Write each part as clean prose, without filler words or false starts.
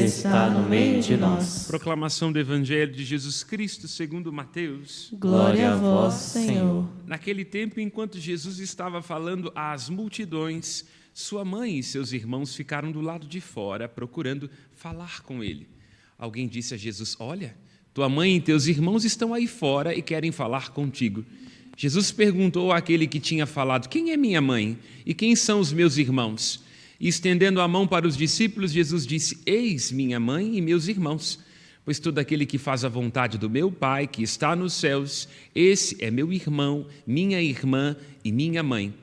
está no meio de nós. Proclamação do Evangelho de Jesus Cristo segundo Mateus. Glória a vós, Senhor. Naquele tempo, enquanto Jesus estava falando às multidões, sua mãe e seus irmãos ficaram do lado de fora, procurando falar com ele. Alguém disse a Jesus: olha, tua mãe e teus irmãos estão aí fora e querem falar contigo. Jesus perguntou àquele que tinha falado: quem é minha mãe e quem são os meus irmãos? E estendendo a mão para os discípulos, Jesus disse: eis minha mãe e meus irmãos, pois todo aquele que faz a vontade do meu Pai, que está nos céus, esse é meu irmão, minha irmã e minha mãe.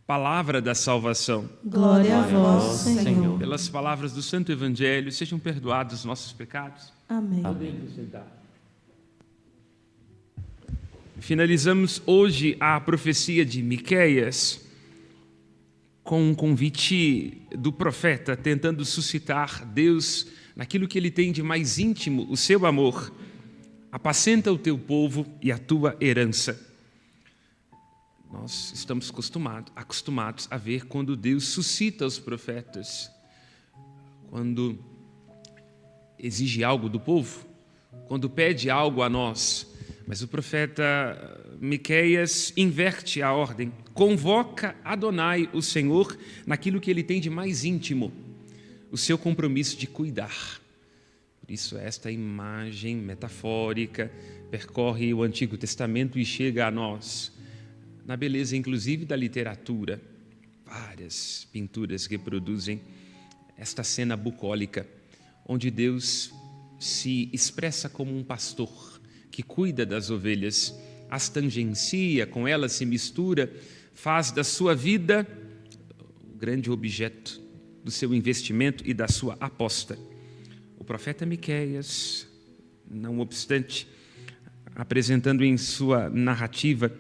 Palavra da salvação. Glória a vós, Senhor. Pelas palavras do Santo Evangelho, sejam perdoados os nossos pecados. Amém. Finalizamos hoje a profecia de Miqueias com um convite do profeta tentando suscitar Deus naquilo que ele tem de mais íntimo, o seu amor. Apacenta o teu povo e a tua herança. Nós estamos acostumados a ver quando Deus suscita os profetas, quando exige algo do povo, quando pede algo a nós. Mas o profeta Miqueias inverte a ordem, convoca Adonai, o Senhor, naquilo que ele tem de mais íntimo, o seu compromisso de cuidar. Por isso esta imagem metafórica percorre o Antigo Testamento e chega a nós, na beleza inclusive da literatura. Várias pinturas reproduzem esta cena bucólica, onde Deus se expressa como um pastor que cuida das ovelhas, as tangencia, com elas se mistura, faz da sua vida o grande objeto do seu investimento e da sua aposta. O profeta Miqueias, não obstante, apresentando em sua narrativa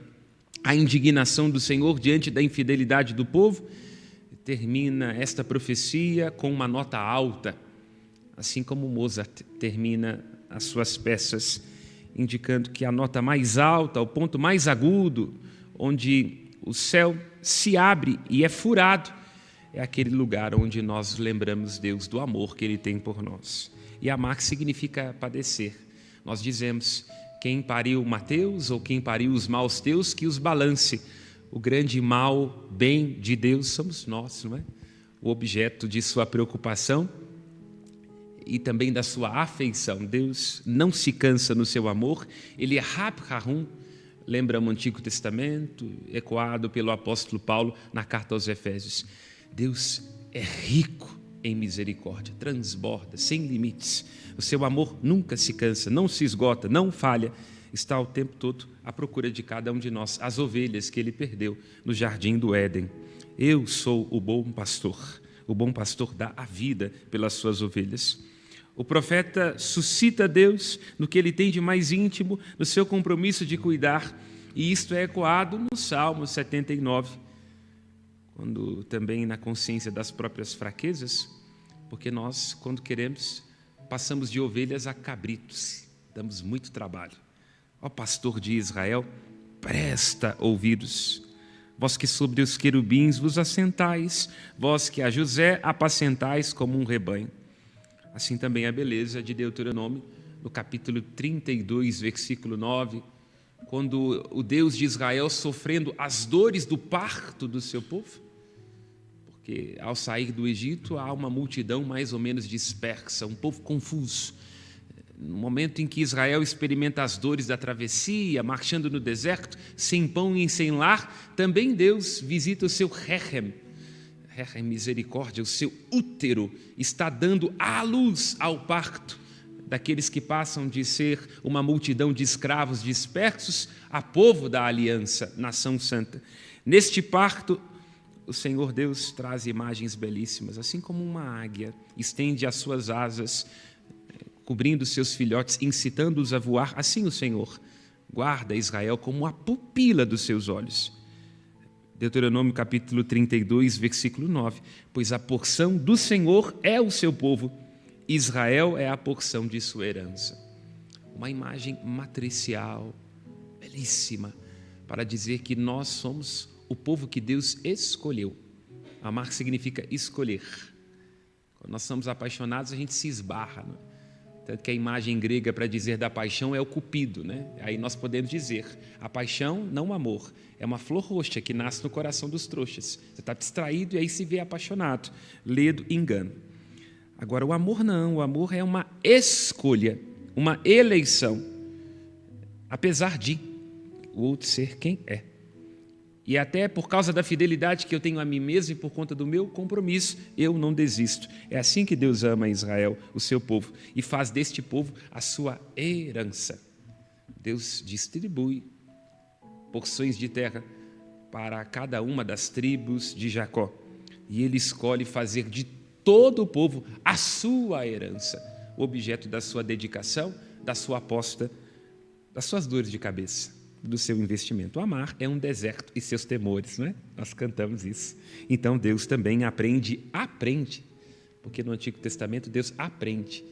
a indignação do Senhor diante da infidelidade do povo, termina esta profecia com uma nota alta, assim como Mozart termina as suas peças, indicando que a nota mais alta, o ponto mais agudo, onde o céu se abre e é furado, é aquele lugar onde nós lembramos Deus do amor que Ele tem por nós. E amar significa padecer. Nós dizemos: quem pariu Mateus ou quem pariu os maus teus, que os balance. O grande mal, bem de Deus somos nós, não é? O objeto de sua preocupação e também da sua afeição. Deus não se cansa no seu amor, Ele é Rab Harum, lembra o Antigo Testamento, ecoado pelo apóstolo Paulo na carta aos Efésios. Deus é rico em misericórdia, transborda, sem limites. O seu amor nunca se cansa, não se esgota, não falha, está o tempo todo à procura de cada um de nós, as ovelhas que Ele perdeu no jardim do Éden. Eu sou o bom pastor dá a vida pelas suas ovelhas. O profeta suscita Deus no que ele tem de mais íntimo, no seu compromisso de cuidar, e isto é ecoado no Salmo 79, quando também na consciência das próprias fraquezas, porque nós, quando queremos, passamos de ovelhas a cabritos, damos muito trabalho. Ó pastor de Israel, presta ouvidos. Vós que sobre os querubins vos assentais, vós que a José apacentais como um rebanho. Assim também a beleza de Deuteronômio, no capítulo 32, versículo 9, quando o Deus de Israel sofrendo as dores do parto do seu povo, porque ao sair do Egito há uma multidão mais ou menos dispersa, um povo confuso. No momento em que Israel experimenta as dores da travessia, marchando no deserto, sem pão e sem lar, também Deus visita o seu Rechem, misericórdia, o seu útero, está dando à luz ao parto daqueles que passam de ser uma multidão de escravos dispersos a povo da aliança, nação santa. Neste parto, o Senhor Deus traz imagens belíssimas, assim como uma águia estende as suas asas, cobrindo seus filhotes, incitando-os a voar, assim o Senhor guarda Israel como a pupila dos seus olhos. Deuteronômio capítulo 32, versículo 9. Pois a porção do Senhor é o seu povo, Israel é a porção de sua herança. Uma imagem matricial, belíssima, para dizer que nós somos o povo que Deus escolheu. Amar significa escolher. Quando nós somos apaixonados, a gente se esbarra, né? Tanto que a imagem grega para dizer da paixão é o cupido, né? Aí nós podemos dizer, a paixão, não o amor, é uma flor roxa que nasce no coração dos trouxas. Você está distraído e aí se vê apaixonado. Ledo, engano. Agora, o amor não, o amor é uma escolha, uma eleição, apesar de o outro ser quem é. E até por causa da fidelidade que eu tenho a mim mesmo e por conta do meu compromisso, eu não desisto. É assim que Deus ama Israel, o seu povo, e faz deste povo a sua herança. Deus distribui porções de terra para cada uma das tribos de Jacó. E ele escolhe fazer de todo o povo a sua herança, o objeto da sua dedicação, da sua aposta, das suas dores de cabeça, do seu investimento. O amar é um deserto e seus temores, não é? Nós cantamos isso. Então Deus também aprende, porque no Antigo Testamento Deus aprende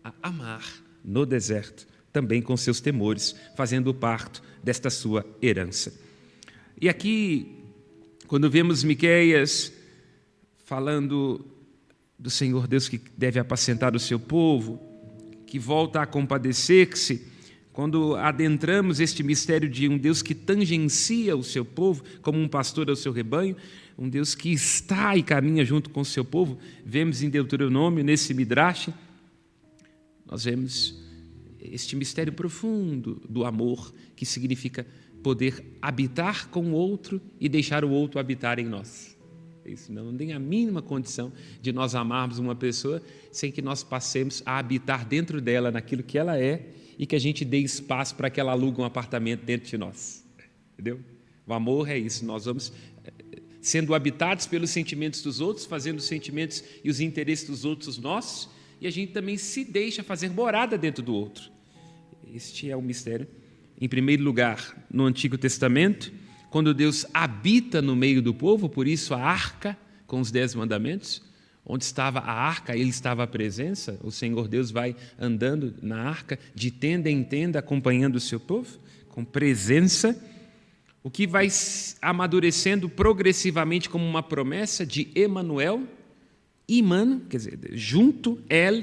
a amar no deserto, também com seus temores, fazendo o parto desta sua herança. E aqui, quando vemos Miqueias falando do Senhor Deus que deve apacentar o seu povo, que volta a compadecer-se, quando adentramos este mistério de um Deus que tangencia o seu povo, como um pastor ao seu rebanho, um Deus que está e caminha junto com o seu povo, vemos em Deuteronômio, nesse Midrash, nós vemos este mistério profundo do amor, que significa poder habitar com o outro e deixar o outro habitar em nós. Isso não tem a mínima condição de nós amarmos uma pessoa sem que nós passemos a habitar dentro dela, naquilo que ela é, e que a gente dê espaço para que ela alugue um apartamento dentro de nós. Entendeu? O amor é isso, nós vamos sendo habitados pelos sentimentos dos outros, fazendo os sentimentos e os interesses dos outros nossos, e a gente também se deixa fazer morada dentro do outro. Este é o mistério. Em primeiro lugar, no Antigo Testamento, quando Deus habita no meio do povo, por isso a arca com os 10 mandamentos, onde estava a arca, ele estava a presença, o Senhor Deus vai andando na arca, de tenda em tenda, acompanhando o seu povo, com presença, o que vai amadurecendo progressivamente como uma promessa de Emanuel, Imano, quer dizer, junto,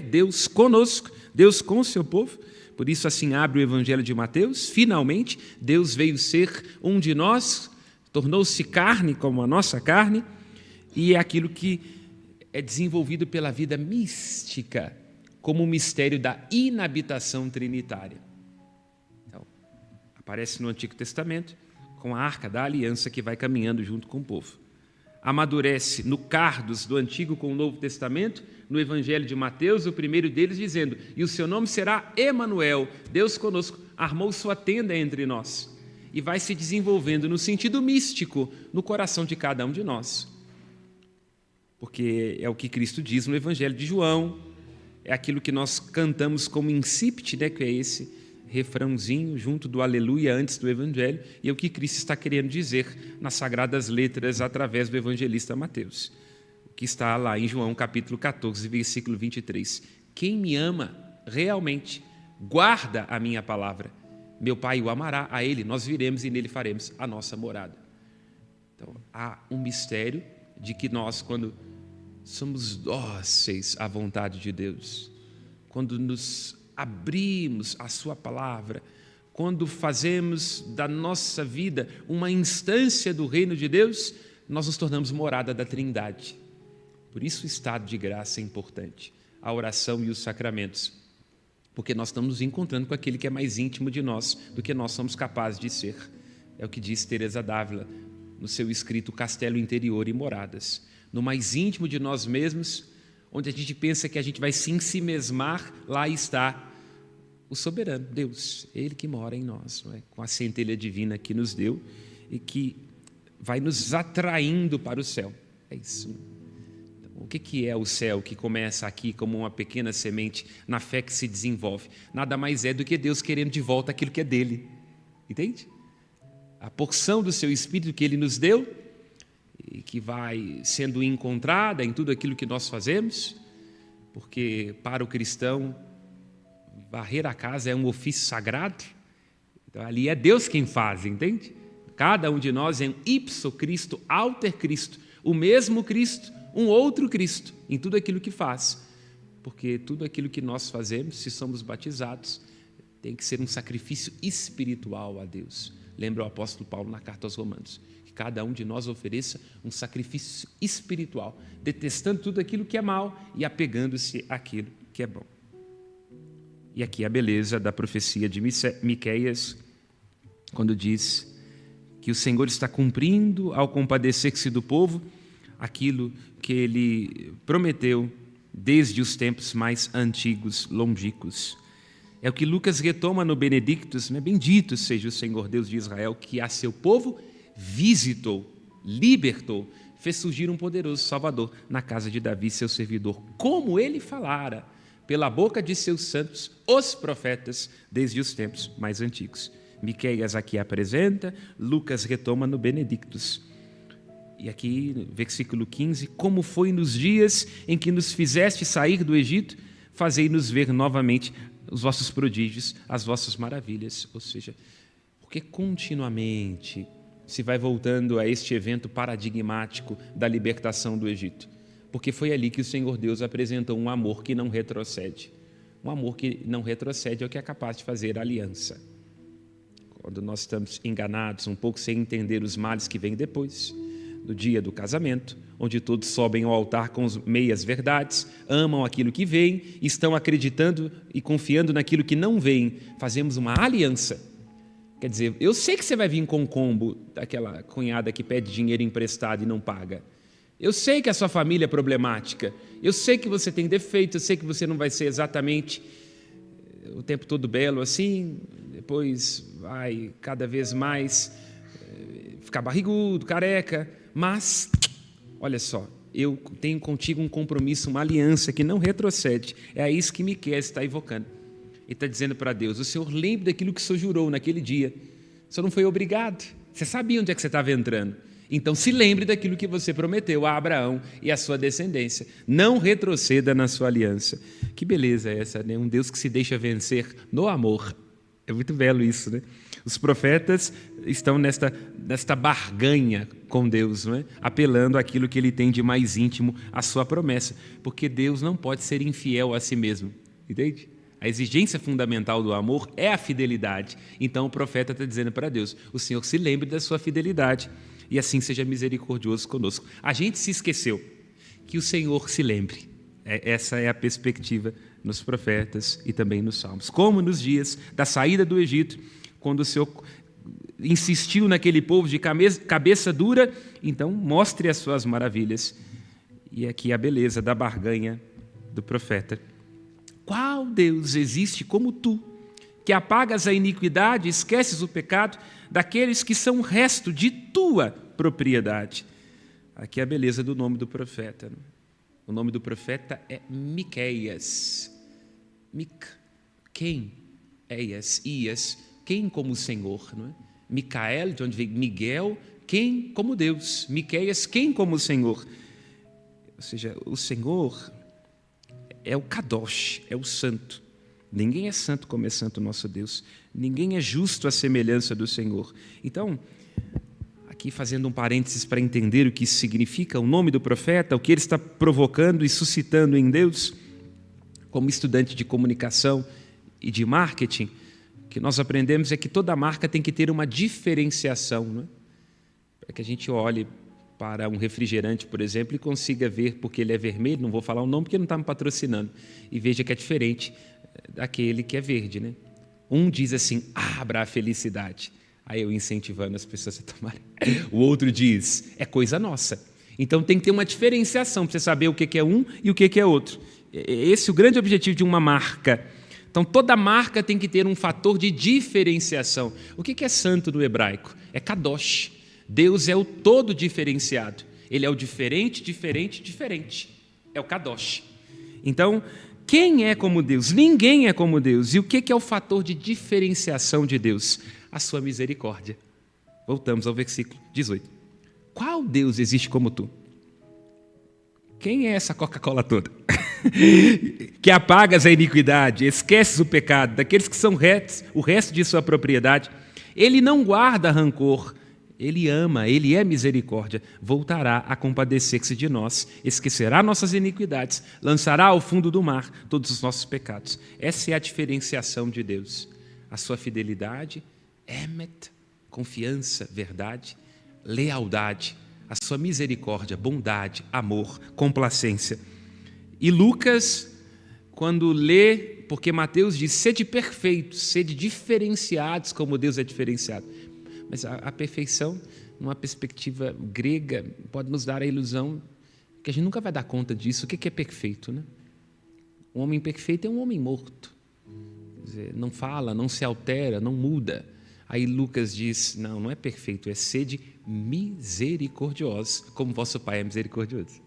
Deus conosco, Deus com o seu povo. Por isso assim abre o Evangelho de Mateus, finalmente Deus veio ser um de nós, tornou-se carne como a nossa carne, e é aquilo que é desenvolvido pela vida mística, como o mistério da inabitação trinitária. Então, aparece no Antigo Testamento, com a arca da aliança que vai caminhando junto com o povo. Amadurece no cardos do Antigo com o Novo Testamento, no Evangelho de Mateus, o primeiro deles dizendo, e o seu nome será Emanuel, Deus conosco, armou sua tenda entre nós. E vai se desenvolvendo no sentido místico, no coração de cada um de nós. Porque é o que Cristo diz no Evangelho de João, é aquilo que nós cantamos como incipit, né, que é esse refrãozinho junto do aleluia antes do Evangelho, e é o que Cristo está querendo dizer nas Sagradas Letras através do evangelista Mateus, que está lá em João capítulo 14, versículo 23. Quem me ama realmente guarda a minha palavra, meu Pai o amará, a ele nós viremos e nele faremos a nossa morada. Então há um mistério de que nós, quando somos dóceis à vontade de Deus, quando nos abrimos à sua palavra, quando fazemos da nossa vida uma instância do reino de Deus, nós nos tornamos morada da Trindade. Por isso o estado de graça é importante, a oração e os sacramentos, porque nós estamos nos encontrando com aquele que é mais íntimo de nós do que nós somos capazes de ser. É o que diz Teresa d'Ávila no seu escrito Castelo Interior e Moradas. No mais íntimo de nós mesmos, onde a gente pensa que a gente vai se ensimesmar, lá está o soberano, Deus, Ele que mora em nós, não é? Com a centelha divina que nos deu e que vai nos atraindo para o céu. É isso. Então, o que é o céu que começa aqui como uma pequena semente na fé que se desenvolve? Nada mais é do que Deus querendo de volta aquilo que é dele. Entende? A porção do seu Espírito que Ele nos deu e que vai sendo encontrada em tudo aquilo que nós fazemos, porque para o cristão varrer a casa é um ofício sagrado, então ali é Deus quem faz, entende? Cada um de nós é um ipso Cristo, alter Cristo, o mesmo Cristo, um outro Cristo, em tudo aquilo que faz, porque tudo aquilo que nós fazemos, se somos batizados, tem que ser um sacrifício espiritual a Deus. Lembra o apóstolo Paulo na carta aos Romanos, que cada um de nós ofereça um sacrifício espiritual, detestando tudo aquilo que é mal e apegando-se àquilo que é bom. E aqui a beleza da profecia de Miqueias, quando diz que o Senhor está cumprindo, ao compadecer-se do povo, aquilo que Ele prometeu desde os tempos mais antigos, longínquos. É o que Lucas retoma no Benedictus, né? Bendito seja o Senhor Deus de Israel, que a seu povo visitou, libertou, fez surgir um poderoso Salvador na casa de Davi, seu servidor, como Ele falara pela boca de seus santos, os profetas, desde os tempos mais antigos. Miqueias aqui apresenta, Lucas retoma no Benedictus. E aqui, versículo 15, como foi nos dias em que nos fizeste sair do Egito, fazei-nos ver novamente os vossos prodígios, as vossas maravilhas. Ou seja, porque continuamente se vai voltando a este evento paradigmático da libertação do Egito. Porque foi ali que o Senhor Deus apresentou um amor que não retrocede. Um amor que não retrocede é o que é capaz de fazer aliança. Quando nós estamos enganados, um pouco sem entender os males que vêm depois, no dia do casamento, onde todos sobem ao altar com as meias verdades, amam aquilo que vem, estão acreditando e confiando naquilo que não vem, fazemos uma aliança. Quer dizer, eu sei que você vai vir com um combo daquela cunhada que pede dinheiro emprestado e não paga. Eu sei que a sua família é problemática, eu sei que você tem defeito, eu sei que você não vai ser exatamente o tempo todo belo assim, depois vai cada vez mais ficar barrigudo, careca, mas, olha só, eu tenho contigo um compromisso, uma aliança que não retrocede, é a isso que Miqueias está evocando. Ele está dizendo para Deus, o Senhor lembre daquilo que o Senhor jurou naquele dia, o Senhor não foi obrigado, você sabia onde é que você estava entrando. Então, se lembre daquilo que você prometeu a Abraão e a sua descendência. Não retroceda na sua aliança. Que beleza é essa, né? Um Deus que se deixa vencer no amor. É muito belo isso, né? Os profetas estão nesta barganha com Deus, não é? Apelando àquilo que Ele tem de mais íntimo, a sua promessa. Porque Deus não pode ser infiel a si mesmo. Entende? A exigência fundamental do amor é a fidelidade. Então, o profeta está dizendo para Deus, o Senhor se lembre da sua fidelidade. E assim seja misericordioso conosco. A gente se esqueceu que o Senhor se lembre. Essa é a perspectiva nos profetas e também nos salmos. Como nos dias da saída do Egito, quando o Senhor insistiu naquele povo de cabeça dura, então mostre as suas maravilhas. E aqui a beleza da barganha do profeta. Qual Deus existe como tu, que apagas a iniquidade, esqueces o pecado daqueles que são o resto de tua propriedade. Aqui é a beleza do nome do profeta. Né? O nome do profeta é Miqueias. Quem? Ias. Quem como o Senhor? Não é? Micael, de onde vem Miguel, quem como Deus? Miqueias, quem como o Senhor? Ou seja, o Senhor é o Kadosh, é o santo. Ninguém é santo como é santo o nosso Deus. Ninguém é justo à semelhança do Senhor. Então, aqui fazendo um parênteses para entender o que isso significa, o nome do profeta, o que ele está provocando e suscitando em Deus, como estudante de comunicação e de marketing, o que nós aprendemos é que toda marca tem que ter uma diferenciação, não é? Para que a gente olhe para um refrigerante, por exemplo, e consiga ver porque ele é vermelho, não vou falar o nome porque não está me patrocinando, e veja que é diferente daquele que é verde, né? Um diz assim, abra a felicidade. Aí eu incentivando as pessoas a tomarem. O outro diz, é coisa nossa. Então tem que ter uma diferenciação para você saber o que é um e o que é outro. Esse é o grande objetivo de uma marca. Então toda marca tem que ter um fator de diferenciação. O que é santo no hebraico? É kadosh. Deus é o todo diferenciado. Ele é o diferente. É o kadosh. Então, quem é como Deus? Ninguém é como Deus. E o que é o fator de diferenciação de Deus? A sua misericórdia. Voltamos ao versículo 18. Qual Deus existe como tu? Quem é essa Coca-Cola toda? Que apagas a iniquidade, esqueces o pecado, daqueles que são retos, o resto de sua propriedade. Ele não guarda rancor, Ele ama, Ele é misericórdia, voltará a compadecer-se de nós, esquecerá nossas iniquidades, lançará ao fundo do mar todos os nossos pecados. Essa é a diferenciação de Deus. A sua fidelidade, emet, confiança, verdade, lealdade, a sua misericórdia, bondade, amor, complacência. E Lucas, quando lê, porque Mateus diz, sede perfeitos, sede diferenciados como Deus é diferenciado. Mas a perfeição, numa perspectiva grega, pode nos dar a ilusão que a gente nunca vai dar conta disso. O que é perfeito, né? Um homem perfeito é um homem morto. Quer dizer, não fala, não se altera, não muda. Aí Lucas diz, não é perfeito, é sede misericordiosa, como vosso Pai é misericordioso.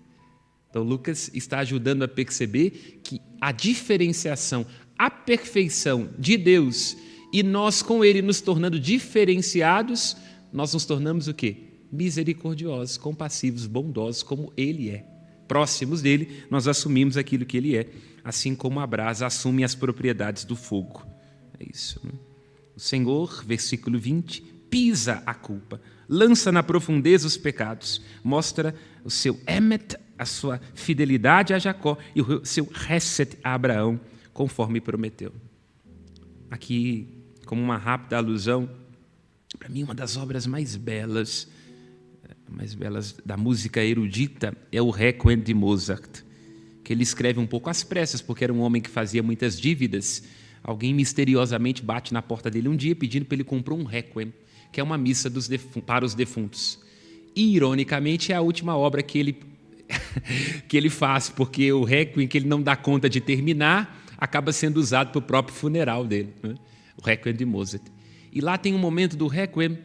Então Lucas está ajudando a perceber que a diferenciação, a perfeição de Deus e nós com Ele nos tornando diferenciados, nós nos tornamos o quê? Misericordiosos, compassivos, bondosos como Ele é. Próximos dEle, nós assumimos aquilo que Ele é, assim como a brasa assume as propriedades do fogo. É isso, né? O Senhor, versículo 20, pisa a culpa, lança na profundeza os pecados, mostra o seu emet, a sua fidelidade a Jacó e o seu hesed a Abraão, conforme prometeu. Aqui, como uma rápida alusão, para mim uma das obras mais belas da música erudita é o Requiem de Mozart, que ele escreve um pouco às pressas, porque era um homem que fazia muitas dívidas. Alguém misteriosamente bate na porta dele um dia pedindo para ele comprar um Requiem, que é uma missa para os defuntos. E, ironicamente, é a última obra que ele faz, porque o Requiem, que ele não dá conta de terminar, acaba sendo usado para o próprio funeral dele, né? O Requiem de Mozart. E lá tem um momento do Requiem,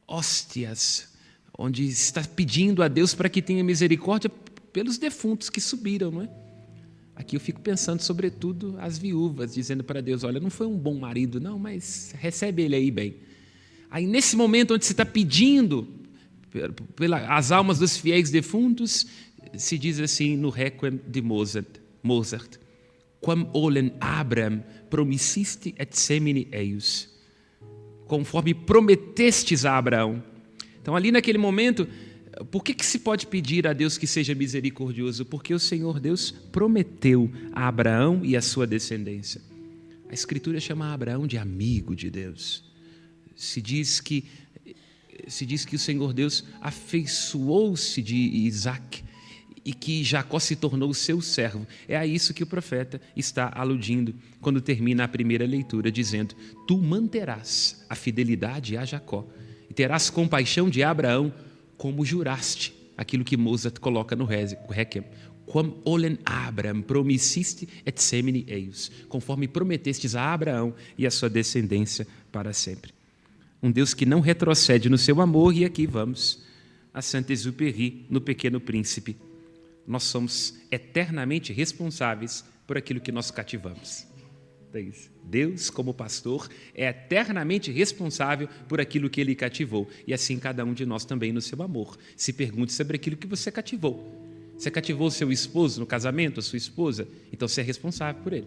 hóstias, onde está pedindo a Deus para que tenha misericórdia pelos defuntos que subiram, não é? Aqui eu fico pensando, sobretudo, as viúvas, dizendo para Deus, olha, não foi um bom marido, não, mas recebe ele aí bem. Aí, nesse momento onde se está pedindo pelas almas dos fiéis defuntos, se diz assim no Requiem de Mozart, quam olem Abraham promissiste et semine eius, conforme prometestes a Abraão. Então, ali naquele momento, por que se pode pedir a Deus que seja misericordioso? Porque o Senhor Deus prometeu a Abraão e a sua descendência. A Escritura chama Abraão de amigo de Deus. Se diz que o Senhor Deus afeiçoou-se de Isaac e que Jacó se tornou seu servo. É a isso que o profeta está aludindo quando termina a primeira leitura, dizendo, tu manterás a fidelidade a Jacó e terás compaixão de Abraão, como juraste, aquilo que Mozart coloca no Requiem. Quam olem Abraham promissiste et semine eius, conforme prometestes a Abraão e a sua descendência para sempre. Um Deus que não retrocede no seu amor, e aqui vamos a Saint-Exupéry, no Pequeno Príncipe. Nós somos eternamente responsáveis por aquilo que nós cativamos. Deus, como pastor, é eternamente responsável por aquilo que Ele cativou. E assim cada um de nós também no seu amor. Se pergunte sobre aquilo que você cativou. Você cativou o seu esposo no casamento, a sua esposa? Então você é responsável por ele.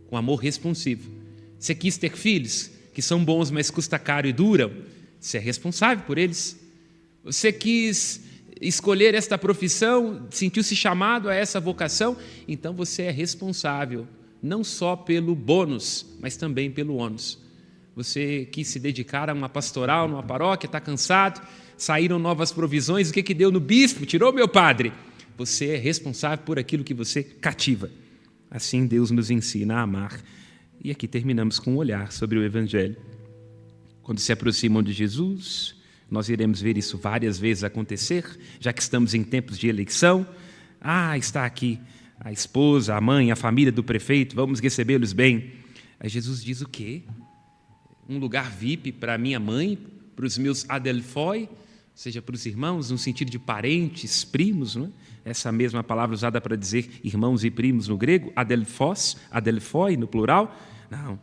Com amor responsivo. Você quis ter filhos que são bons, mas custa caro e duram? Você é responsável por eles. Você quis escolher esta profissão, sentiu-se chamado a essa vocação? Então você é responsável, não só pelo bônus, mas também pelo ônus. Você quis se dedicar a uma pastoral numa paróquia, está cansado, saíram novas provisões, o que deu no bispo? Tirou meu padre. Você é responsável por aquilo que você cativa. Assim Deus nos ensina a amar. E aqui terminamos com um olhar sobre o Evangelho. Quando se aproximam de Jesus, nós iremos ver isso várias vezes acontecer, já que estamos em tempos de eleição. Está aqui a esposa, a mãe, a família do prefeito, vamos recebê-los bem. Aí Jesus diz o quê? Um lugar VIP para minha mãe, para os meus adelphoi, ou seja, para os irmãos, no sentido de parentes, primos, não é? Essa mesma palavra usada para dizer irmãos e primos no grego, adelphos, adelphoi no plural. Não,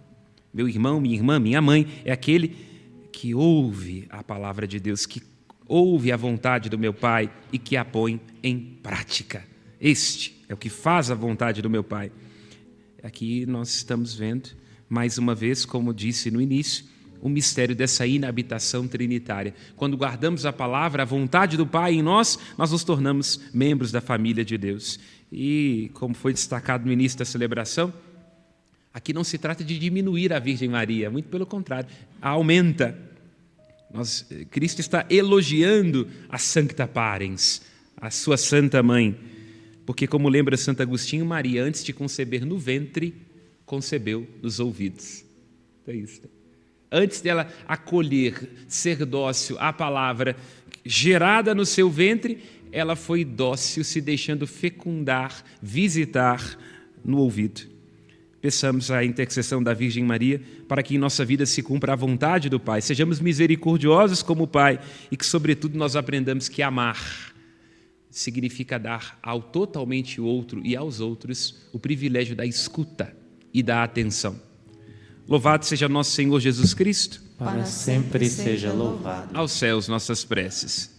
meu irmão, minha irmã, minha mãe, é aquele que ouve a palavra de Deus, que ouve a vontade do meu Pai e que a põe em prática. Este é o que faz a vontade do meu Pai. Aqui nós estamos vendo, mais uma vez, como disse no início, o mistério dessa inabitação trinitária. Quando guardamos a palavra, a vontade do Pai em nós, nós nos tornamos membros da família de Deus. E, como foi destacado no início da celebração, aqui não se trata de diminuir a Virgem Maria, muito pelo contrário, a aumenta. Cristo está elogiando a Sancta Parens, a sua Santa Mãe, porque, como lembra Santo Agostinho, Maria, antes de conceber no ventre, concebeu nos ouvidos. É isso. Antes dela acolher, ser dócil à palavra gerada no seu ventre, ela foi dócil, se deixando fecundar, visitar no ouvido. Peçamos a intercessão da Virgem Maria para que em nossa vida se cumpra a vontade do Pai. Sejamos misericordiosos como o Pai e que, sobretudo, nós aprendamos que amar significa dar ao totalmente outro e aos outros o privilégio da escuta e da atenção. Louvado seja nosso Senhor Jesus Cristo. Para sempre seja louvado. Aos céus nossas preces.